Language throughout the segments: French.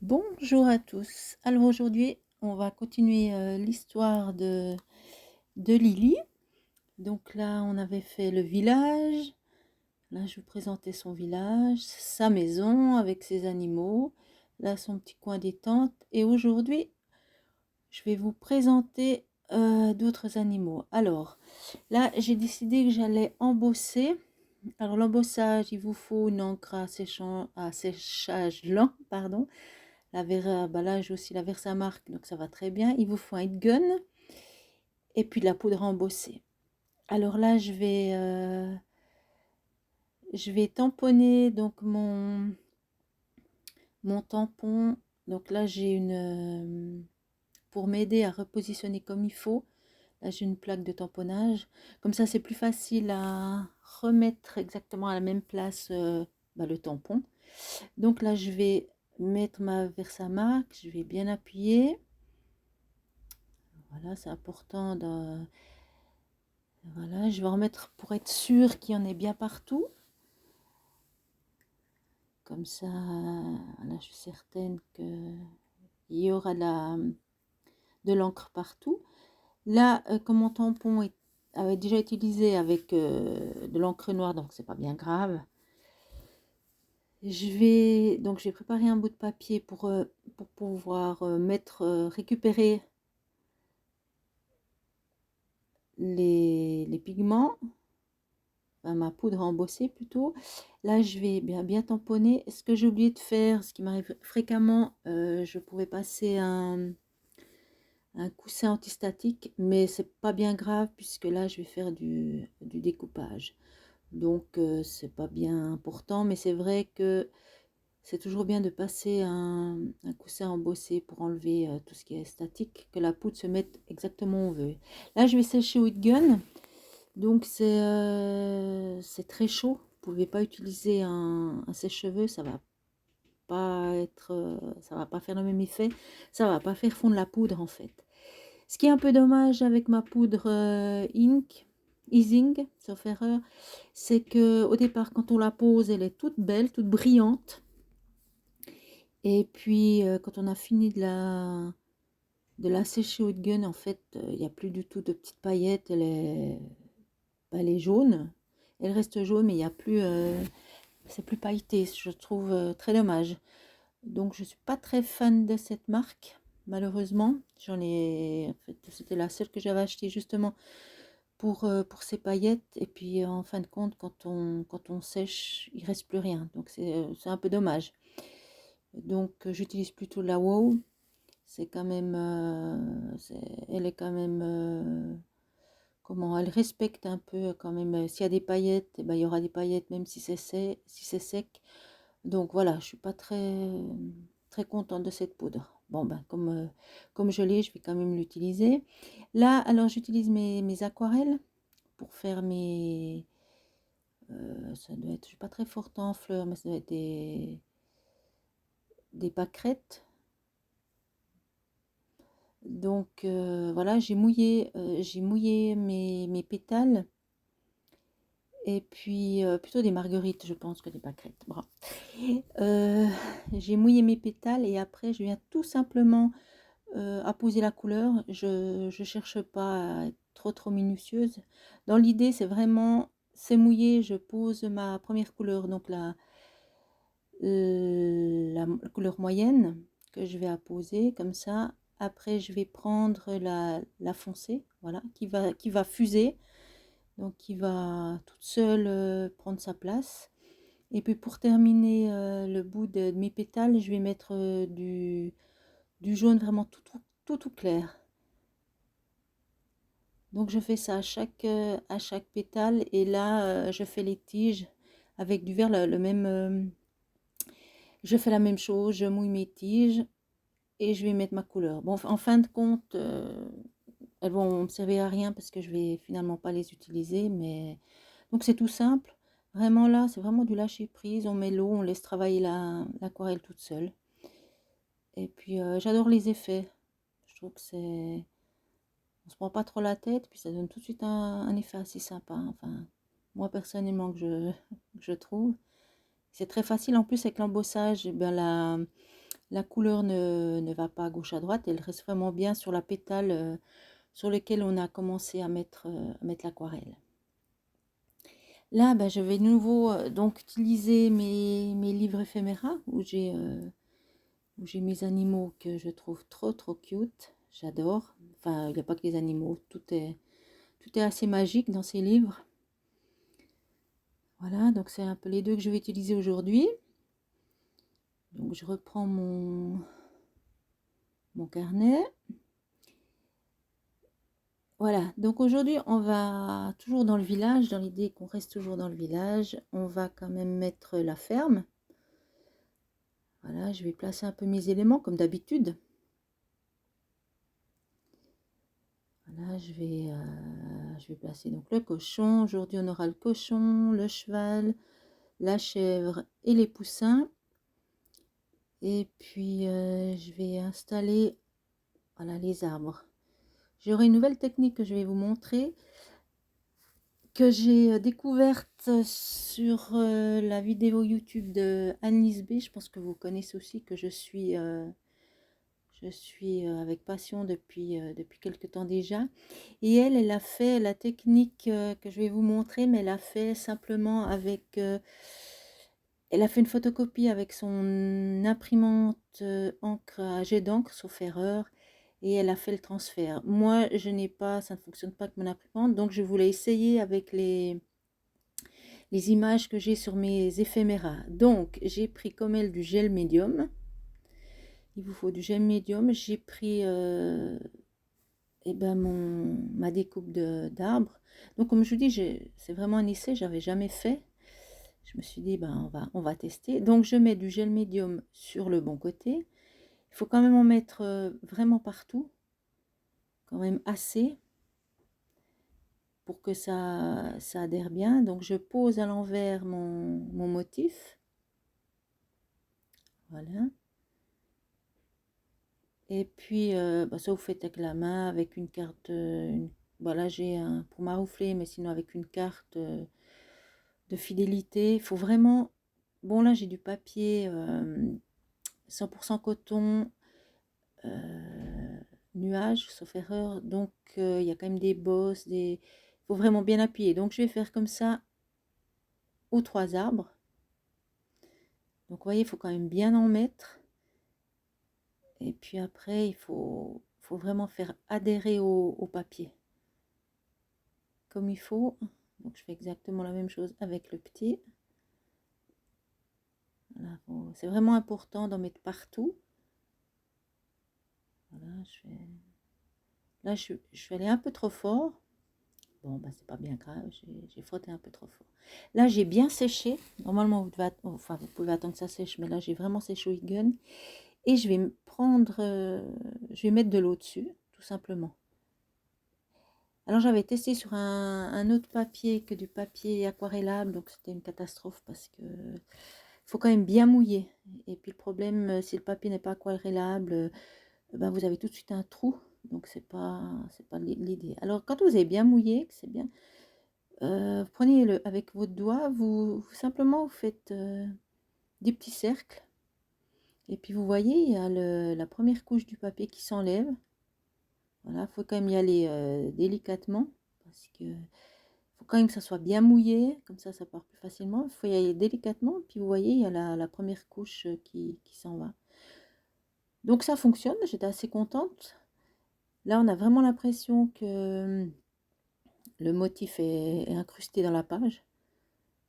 Bonjour à tous. Alors aujourd'hui, on va continuer l'histoire de Lily. Donc là, on avait fait le village. Là, je vous présentais son village, sa maison avec ses animaux. Là, son petit coin détente. Et aujourd'hui, je vais vous présenter d'autres animaux. Alors, là, j'ai décidé que j'allais embosser. Alors, l'embossage, il vous faut une encre à séchage lent, pardon. Bah là, j'ai aussi la Versamark, donc ça va très bien. Il vous faut un heat gun et puis de la poudre à embosser. Alors là, je vais tamponner donc mon tampon. Donc là, j'ai pour m'aider à repositionner comme il faut. Là, j'ai une plaque de tamponnage. Comme ça, c'est plus facile à remettre exactement à la même place le tampon. Donc là, je vais mettre ma Versamark. Je vais bien appuyer. Voilà, c'est important Voilà, je vais en remettre pour être sûr qu'il y en ait bien partout. Comme ça, là, je suis certaine qu'il y aura de l'encre partout. Là, comme mon tampon avait déjà utilisé avec de l'encre noire, donc c'est pas bien grave. Donc j'ai préparé un bout de papier pour pouvoir récupérer les pigments. Ma poudre à embosser plutôt. Là, je vais bien tamponner. Ce que j'ai oublié de faire, ce qui m'arrive fréquemment, je pouvais passer un coussin antistatique, mais c'est pas bien grave puisque là, je vais faire du découpage. Donc, c'est pas bien important, mais c'est vrai que c'est toujours bien de passer un coussin embossé pour enlever tout ce qui est statique, que la poudre se mette exactement où on veut. Là, je vais sécher au heat gun. Donc c'est très chaud. Vous pouvez pas utiliser un sèche-cheveux, ça va pas faire le même effet. Ça va pas faire fondre la poudre en fait. Ce qui est un peu dommage avec ma poudre Easing, sauf erreur, c'est que au départ quand on la pose, elle est toute belle, toute brillante. Et puis quand on a fini de la sécher au gun, en fait, il n'y a plus du tout de petites paillettes. Elle est jaune. Elle reste jaune, mais il y a plus, c'est plus pailleté. Je trouve très dommage. Donc, je suis pas très fan de cette marque, malheureusement. En fait, c'était la seule que j'avais achetée justement pour ces paillettes. Et puis, en fin de compte, quand on sèche, il reste plus rien. Donc, c'est un peu dommage. Donc, j'utilise plutôt la WOW. C'est quand même, elle est quand même comment elle respecte un peu quand même. S'il y a des paillettes, eh ben, il y aura des paillettes même si c'est sec. Donc voilà, je suis pas très contente de cette poudre. Bon ben comme je l'ai, je vais quand même l'utiliser. Là, alors j'utilise mes aquarelles pour faire ça doit être, je suis pas très forte en fleurs, mais ça doit être des pâquerettes. Donc voilà, j'ai mouillé mes pétales. Et puis, plutôt des marguerites, je pense, que des pâquerettes. Bon. Euh, j'ai mouillé mes pétales et après, je viens tout simplement apposer la couleur. Je ne cherche pas à être trop minutieuse. Dans l'idée, c'est mouillé, je pose ma première couleur, donc la couleur moyenne que je vais apposer comme ça. Après, je vais prendre la foncée, voilà, qui va fuser. Donc qui va toute seule prendre sa place. Et puis pour terminer le bout de mes pétales, je vais mettre du jaune vraiment tout clair. Donc je fais ça à chaque pétale et là je fais les tiges avec du vert le même. Je fais la même chose, je mouille mes tiges et je vais mettre ma couleur. Bon, en fin de compte, elles vont me servir à rien parce que je vais finalement pas les utiliser, mais donc c'est tout simple. Vraiment là, c'est vraiment du lâcher prise. On met l'eau, on laisse travailler l'aquarelle toute seule. Et puis j'adore les effets. Je trouve que on se prend pas trop la tête, puis ça donne tout de suite un effet assez sympa. Enfin, moi personnellement que je trouve. C'est très facile en plus avec l'embossage. Eh bien, la couleur ne va pas à gauche à droite, elle reste vraiment bien sur la pétale sur lequel on a commencé à mettre l'aquarelle. Là, ben, je vais de nouveau donc utiliser mes livres éphéméras où j'ai mes animaux que je trouve trop cute. J'adore. Enfin, il n'y a pas que les animaux, tout est assez magique dans ces livres. Voilà, donc c'est un peu les deux que je vais utiliser aujourd'hui. Donc je reprends mon carnet. Voilà, donc aujourd'hui on va toujours dans le village, dans l'idée qu'on reste toujours dans le village. On va quand même mettre la ferme. Voilà, je vais placer un peu mes éléments comme d'habitude. Voilà, je vais placer donc le cochon. Aujourd'hui on aura le cochon, le cheval, la chèvre et les poussins. Et puis je vais installer voilà, les arbres. J'aurai une nouvelle technique que je vais vous montrer, que j'ai découverte sur la vidéo YouTube de Annelise B. Je pense que vous connaissez aussi, que je suis avec passion depuis quelque temps déjà. Et elle a fait la technique que je vais vous montrer, mais elle a fait simplement avec... elle a fait une photocopie avec son imprimante encre à jet d'encre, sauf erreur, et elle a fait le transfert. Moi, je n'ai pas, ça ne fonctionne pas avec mon imprimante, donc je voulais essayer avec les images que j'ai sur mes éphéméras. Donc, j'ai pris comme elle du gel médium. Il vous faut du gel médium. J'ai pris ma découpe d'arbres. Donc, comme je vous dis, c'est vraiment un essai, j'avais jamais fait. Je me suis dit, ben, on va tester. Donc, je mets du gel médium sur le bon côté. Il faut quand même en mettre vraiment partout, quand même assez, pour que ça adhère bien. Donc, je pose à l'envers mon motif. Voilà. Et puis, ça vous faites avec la main, avec une carte. Voilà, j'ai un pour maroufler, mais sinon avec une carte de fidélité. Il faut vraiment... Bon, là, j'ai du papier 100% coton, nuage, sauf erreur. Donc, il y a quand même des bosses, il faut vraiment bien appuyer. Donc, je vais faire comme ça aux 3 arbres. Donc, vous voyez, il faut quand même bien en mettre. Et puis après, il faut vraiment faire adhérer au papier comme il faut. Donc, je fais exactement la même chose avec le petit. Voilà, c'est vraiment important d'en mettre partout. Voilà, là, je vais aller un peu trop fort. Bon, bah, c'est pas bien grave, j'ai frotté un peu trop fort. Là, j'ai bien séché. Normalement, vous pouvez attendre que ça sèche, mais là, j'ai vraiment séché au heat gun. Et je vais je vais mettre de l'eau dessus, tout simplement. Alors, j'avais testé sur un autre papier que du papier aquarellable, donc c'était une catastrophe parce que faut quand même bien mouiller. Et puis, le problème, si le papier n'est pas aquarellable, ben, vous avez tout de suite un trou. Donc, c'est pas l'idée. Alors, quand vous avez bien mouillé, que c'est bien, prenez avec votre doigt, simplement vous faites des petits cercles. Et puis, vous voyez, il y a la première couche du papier qui s'enlève. Voilà, il faut quand même y aller délicatement parce que faut quand même que ça soit bien mouillé, comme ça part plus facilement. Il faut y aller délicatement, puis vous voyez, il y a la première couche qui s'en va. Donc ça fonctionne, j'étais assez contente. Là, on a vraiment l'impression que le motif est incrusté dans la page.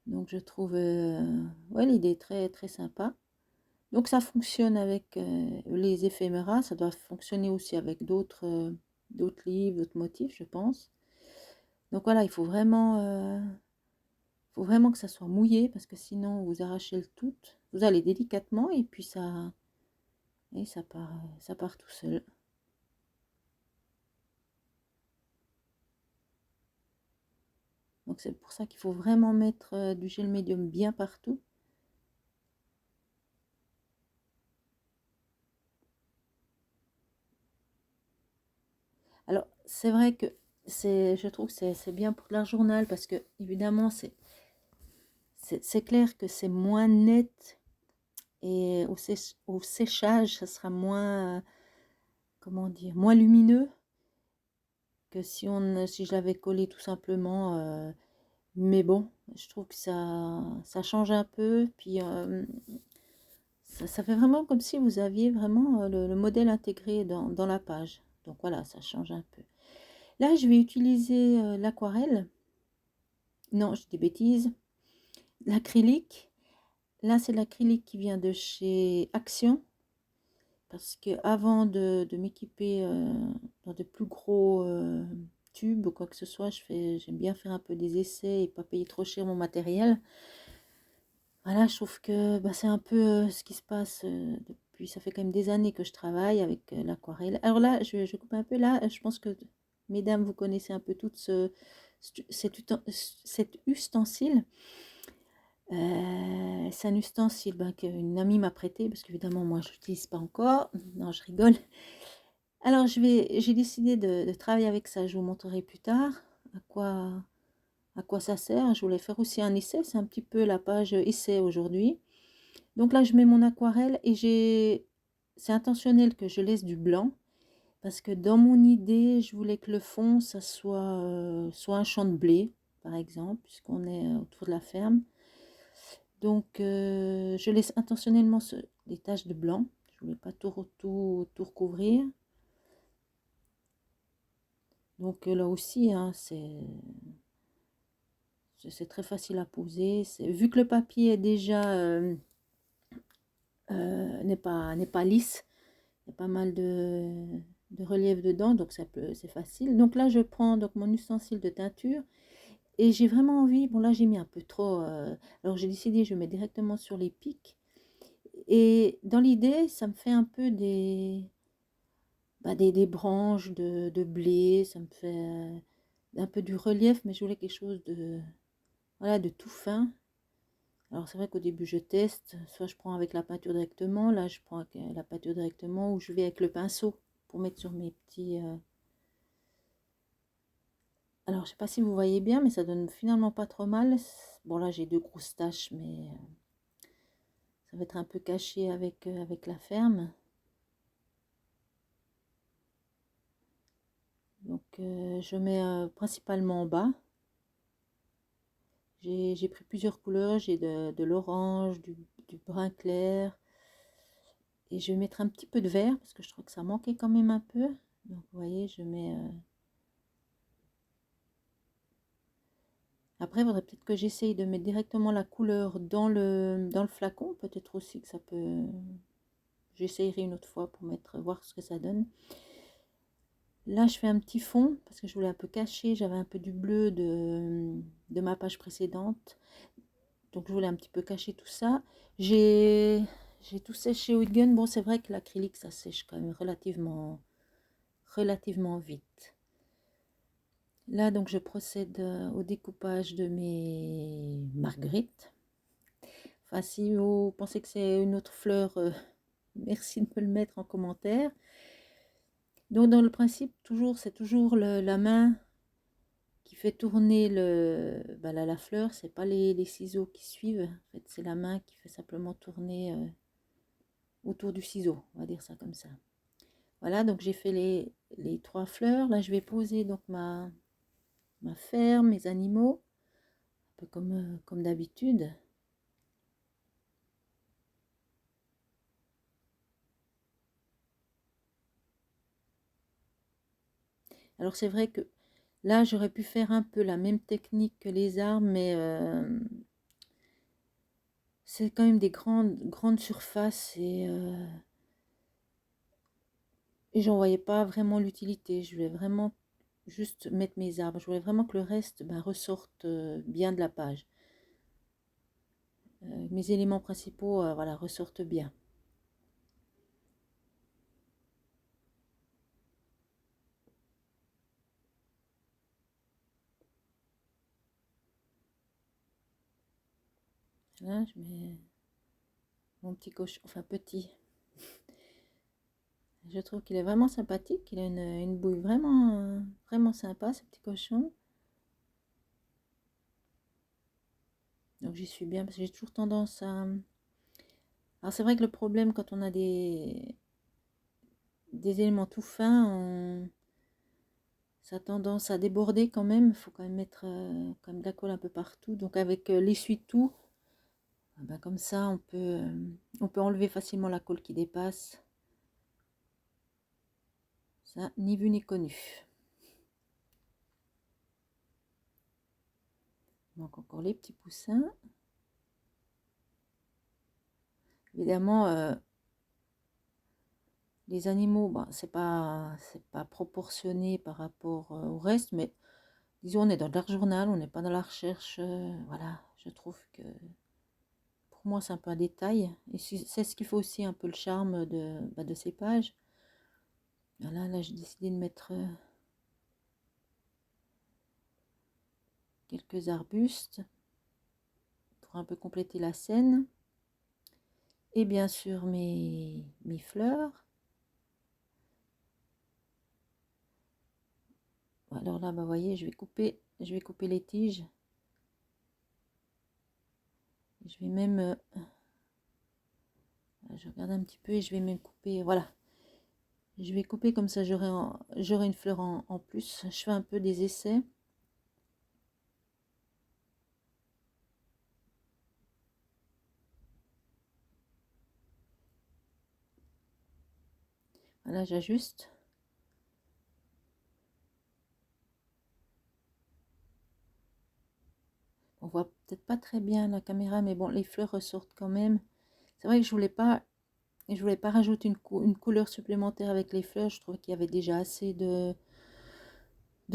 Donc je trouve ouais, l'idée très sympa. Donc ça fonctionne avec les éphéméras, ça doit fonctionner aussi avec d'autres livres, d'autres motifs, je pense. Donc voilà, il faut vraiment que ça soit mouillé parce que sinon vous arrachez le tout. Vous allez délicatement et puis ça part tout seul. Donc c'est pour ça qu'il faut vraiment mettre du gel médium bien partout. Alors c'est vrai que je trouve que c'est bien pour l'art journal parce que évidemment c'est clair que c'est moins net et au séchage, ça sera moins, comment dire, moins lumineux que si je l'avais collé tout simplement. Mais bon, je trouve que ça change un peu. Puis ça fait vraiment comme si vous aviez vraiment le modèle intégré dans la page. Donc voilà, ça change un peu. Là, je vais utiliser l'aquarelle. Non, je dis des bêtises. L'acrylique. Là, c'est l'acrylique qui vient de chez Action. Parce que avant de m'équiper dans de plus gros tubes ou quoi que ce soit, j'aime bien faire un peu des essais et pas payer trop cher mon matériel. Voilà, je trouve que bah, c'est un peu ce qui se passe depuis, ça fait quand même des années que je travaille avec l'aquarelle. Alors là, je coupe un peu là, je pense que, mesdames, vous connaissez un peu toutes cet ustensile. C'est un ustensile ben, qu'une amie m'a prêté, parce qu'évidemment, moi, je l'utilise pas encore. Non, je rigole. Alors, j'ai décidé de travailler avec ça. Je vous montrerai plus tard à quoi ça sert. Je voulais faire aussi un essai. C'est un petit peu la page essai aujourd'hui. Donc là, je mets mon aquarelle et c'est intentionnel que je laisse du blanc parce que dans mon idée, je voulais que le fond, ça soit un champ de blé, par exemple, puisqu'on est autour de la ferme. Donc, je laisse intentionnellement des taches de blanc. Je ne voulais pas tout recouvrir. Donc là aussi, hein, c'est très facile à poser. Vu que le papier est déjà n'est pas lisse, il y a pas mal de relief dedans, donc c'est facile. Donc là, je prends donc mon ustensile de teinture et j'ai vraiment envie, bon là j'ai mis un peu trop, alors j'ai décidé je mets directement sur les pics. Et dans l'idée, ça me fait un peu des branches de blé, ça me fait un peu du relief, mais je voulais quelque chose voilà, de tout fin. Alors c'est vrai qu'au début je teste, soit je prends avec la peinture directement, là je prends avec la peinture directement, ou je vais avec le pinceau pour mettre sur mes petits... Alors je sais pas si vous voyez bien, mais ça donne finalement pas trop mal. Bon là j'ai deux grosses taches, mais ça va être un peu caché avec la ferme. Donc je mets principalement en bas. J'ai pris plusieurs couleurs, j'ai de l'orange, du brun clair. Et je vais mettre un petit peu de vert parce que je trouve que ça manquait quand même un peu. Donc vous voyez, je mets... Après, il faudrait peut-être que j'essaye de mettre directement la couleur dans le flacon. Peut-être aussi que ça peut... J'essayerai une autre fois pour voir ce que ça donne. Là, je fais un petit fond parce que je voulais un peu cacher. J'avais un peu du bleu de ma page précédente. Donc, je voulais un petit peu cacher tout ça. J'ai tout séché au Huygens. Bon, c'est vrai que l'acrylique, ça sèche quand même relativement vite. Là, donc, je procède au découpage de mes marguerites. Enfin, si vous pensez que c'est une autre fleur, merci de me le mettre en commentaire. Donc, dans le principe, c'est toujours la main qui fait tourner la fleur. C'est pas les ciseaux qui suivent. En fait, c'est la main qui fait simplement tourner autour du ciseau. On va dire ça comme ça. Voilà, donc j'ai fait les trois fleurs. Là, je vais poser donc ma ferme, mes animaux, un peu comme d'habitude. Alors c'est vrai que là j'aurais pu faire un peu la même technique que les arbres, mais c'est quand même des grandes surfaces et j'en voyais pas vraiment l'utilité. Je voulais vraiment juste mettre mes arbres. Je voulais vraiment que le reste ressorte bien de la page. Mes éléments principaux voilà, ressortent bien. Là, je mets mon petit cochon, enfin petit. Je trouve qu'il est vraiment sympathique. Il a une bouille vraiment sympa, ce petit cochon. Donc j'y suis bien parce que j'ai toujours tendance Alors c'est vrai que le problème quand on a des éléments tout fins, ça a tendance à déborder quand même. Il faut quand même mettre quand même de la colle un peu partout. Donc avec l'essuie-tout, ben comme ça on peut enlever facilement la colle qui dépasse. Ça, ni vu ni connu. Donc encore les petits poussins. Évidemment, les animaux, bah, c'est pas proportionné par rapport au reste, mais disons, on est dans l'art journal, on n'est pas dans la recherche. Voilà, je trouve que pour moi, c'est un peu un détail. Et c'est ce qui fait aussi un peu le charme de ces pages. Voilà, là, j'ai décidé de mettre quelques arbustes pour un peu compléter la scène. Et bien sûr, mes fleurs. Alors là, bah, vous voyez, je vais couper les tiges. Je vais même, je regarde un petit peu et je vais même couper, voilà. Je vais couper comme ça, j'aurai une fleur en plus. Je fais un peu des essais. Voilà, j'ajuste. On voit peut-être pas très bien la caméra, mais bon, les fleurs ressortent quand même. C'est vrai que je voulais pas rajouter une couleur supplémentaire avec les fleurs. Je trouvais qu'il y avait déjà assez de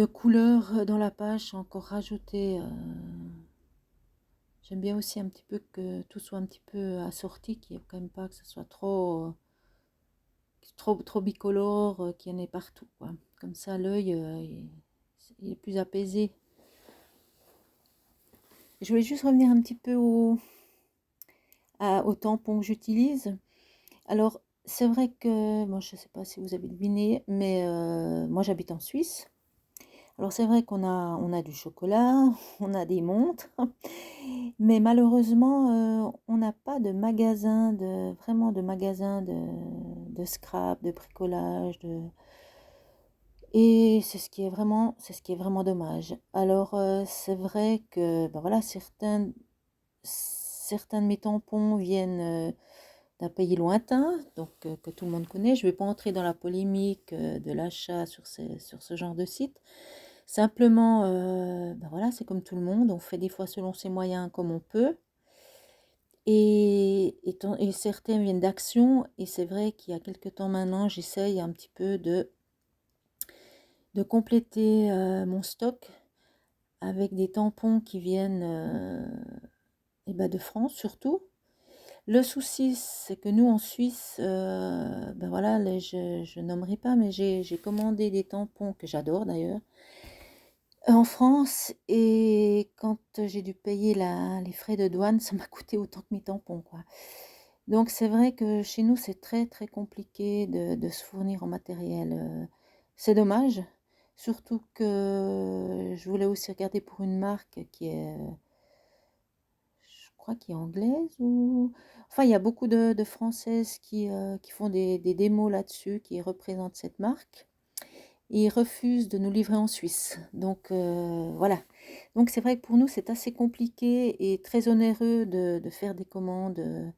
couleurs dans la page. J'ai encore rajouté. J'aime bien aussi un petit peu que tout soit un petit peu assorti, qu'il n'y ait quand même pas que ce soit trop bicolore, qu'il y en ait partout, quoi. Comme ça, l'œil, il est plus apaisé. Je voulais juste revenir un petit peu au tampon que j'utilise. Alors, c'est vrai que, moi je ne sais pas si vous avez deviné, mais moi j'habite en Suisse. Alors c'est vrai on a du chocolat, on a des montres, mais malheureusement, on n'a pas de magasin, vraiment de magasin de scrap, de bricolage, et c'est ce qui est vraiment dommage. Alors c'est vrai que, ben voilà, certains de mes tampons viennent d'un pays lointain, donc que tout le monde connaît. Je ne vais pas entrer dans la polémique de l'achat sur ce genre de site. Simplement, ben voilà, c'est comme tout le monde, on fait des fois selon ses moyens comme on peut. Et certains viennent d'Action, et c'est vrai qu'il y a quelques temps maintenant, j'essaye un petit peu de compléter mon stock avec des tampons qui viennent et ben de France surtout. Le souci, c'est que nous, en Suisse, ben voilà, je nommerai pas, mais j'ai commandé des tampons que j'adore d'ailleurs, en France, et quand j'ai dû payer les frais de douane, ça m'a coûté autant que mes tampons, quoi. Donc c'est vrai que chez nous, c'est très très compliqué de se fournir en matériel. C'est dommage, surtout que je voulais aussi regarder pour une marque qui est, je crois, qui est anglaise, ou enfin il y a beaucoup de Françaises qui font des démos là-dessus, qui représentent cette marque. Et ils refusent de nous livrer en Suisse. Donc voilà. Donc c'est vrai que pour nous c'est assez compliqué et très onéreux de faire des commandes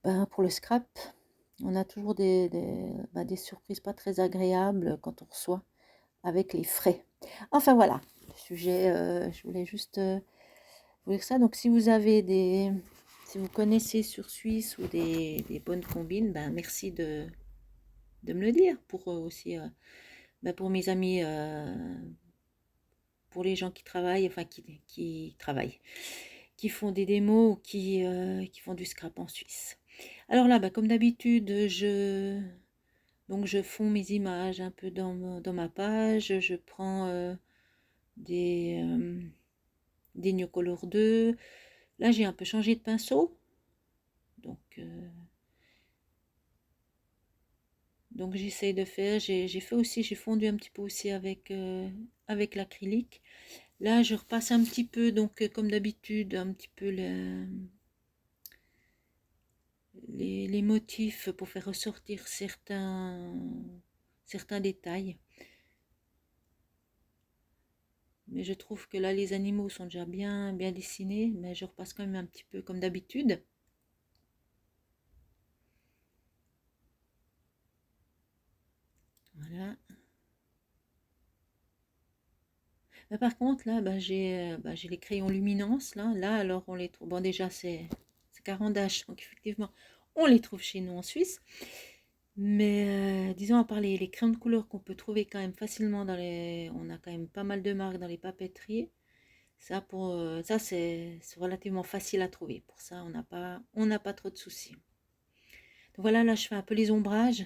ben, pour le scrap. On a toujours des surprises pas très agréables quand on reçoit avec les frais. Enfin voilà, le sujet, je voulais juste vous dire ça. Donc si vous avez si vous connaissez sur Suisse ou des bonnes combines, ben merci de me le dire pour aussi, ben, pour mes amis, pour les gens qui travaillent, enfin qui travaillent, qui font des démos ou qui font du scrap en Suisse. Alors là, bah, comme d'habitude, donc je fonds mes images un peu dans ma page. Je prends des Neocolor 2. Là, j'ai un peu changé de pinceau. Donc j'essaye de faire. J'ai fondu un petit peu aussi avec l'acrylique. Là, je repasse un petit peu, donc comme d'habitude, un petit peu les motifs pour faire ressortir certains détails. Mais je trouve que là, les animaux sont déjà bien dessinés, mais je repasse quand même un petit peu comme d'habitude. Voilà. Bah, par contre, là, j'ai les crayons luminance. Là, alors, on les trouve. Bon, déjà, c'est Caran-d'Ache, donc effectivement, on les trouve chez nous en Suisse. Mais disons, à part les crayons de couleur qu'on peut trouver quand même facilement dans les. On a quand même pas mal de marques dans les papeteries. Ça c'est relativement facile à trouver. Pour ça, on n'a pas trop de soucis. Donc voilà, là, je fais un peu les ombrages.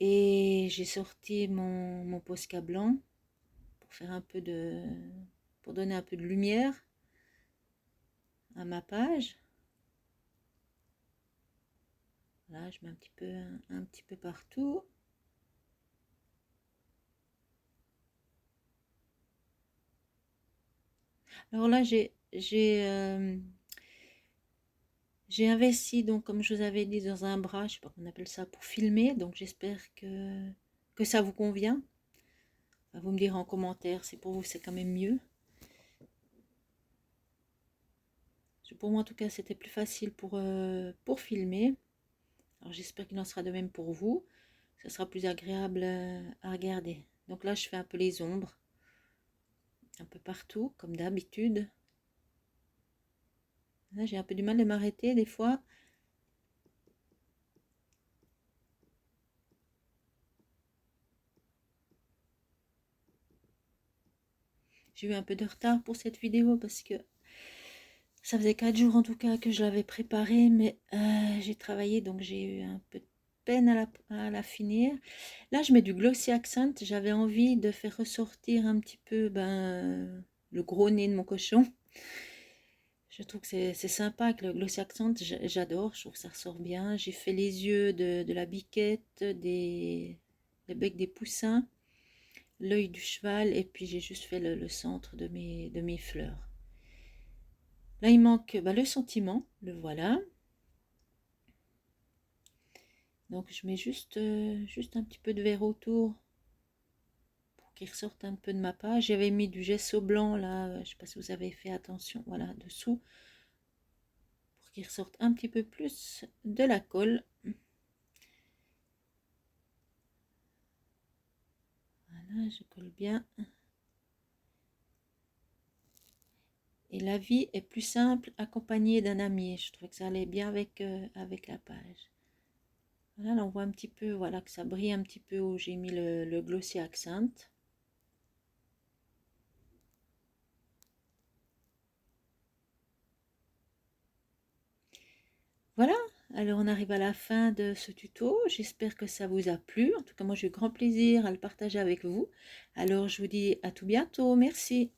Et j'ai sorti mon Posca blanc pour faire un peu pour donner un peu de lumière à ma page. Là, je mets un petit peu partout. Alors là, j'ai investi, donc, comme je vous avais dit, dans un bras, je sais pas comment on appelle ça, pour filmer. Donc, j'espère que ça vous convient. Enfin, vous me direz en commentaire si pour vous c'est quand même mieux. Pour moi, en tout cas, c'était plus facile pour filmer. Alors, j'espère qu'il en sera de même pour vous. Ça sera plus agréable à regarder. Donc là, je fais un peu les ombres. Un peu partout, comme d'habitude. Là, j'ai un peu du mal de m'arrêter des fois. J'ai eu un peu de retard pour cette vidéo parce que ça faisait 4 jours en tout cas que je l'avais préparée, mais j'ai travaillé, donc j'ai eu un peu de peine à la finir. Là, je mets du Glossy Accent. J'avais envie de faire ressortir un petit peu le gros nez de mon cochon. Je trouve que c'est sympa avec le Glossy Accent. J'adore, je trouve que ça ressort bien. J'ai fait les yeux de la biquette, le bec des poussins, l'œil du cheval, et puis j'ai juste fait le centre de mes fleurs. Là, il manque le sentiment, le voilà. Donc, je mets juste un petit peu de vert autour pour qu'il ressorte un peu de ma page. J'avais mis du gesso blanc, là, je ne sais pas si vous avez fait attention, voilà, dessous, pour qu'il ressorte un petit peu plus de la colle. Voilà, je colle bien. Et la vie est plus simple accompagnée d'un ami. Je trouvais que ça allait bien avec la page. Voilà, là on voit un petit peu, voilà, que ça brille un petit peu où j'ai mis le Glossy Accent. Voilà, alors on arrive à la fin de ce tuto. J'espère que ça vous a plu. En tout cas, moi j'ai eu grand plaisir à le partager avec vous. Alors je vous dis à tout bientôt. Merci.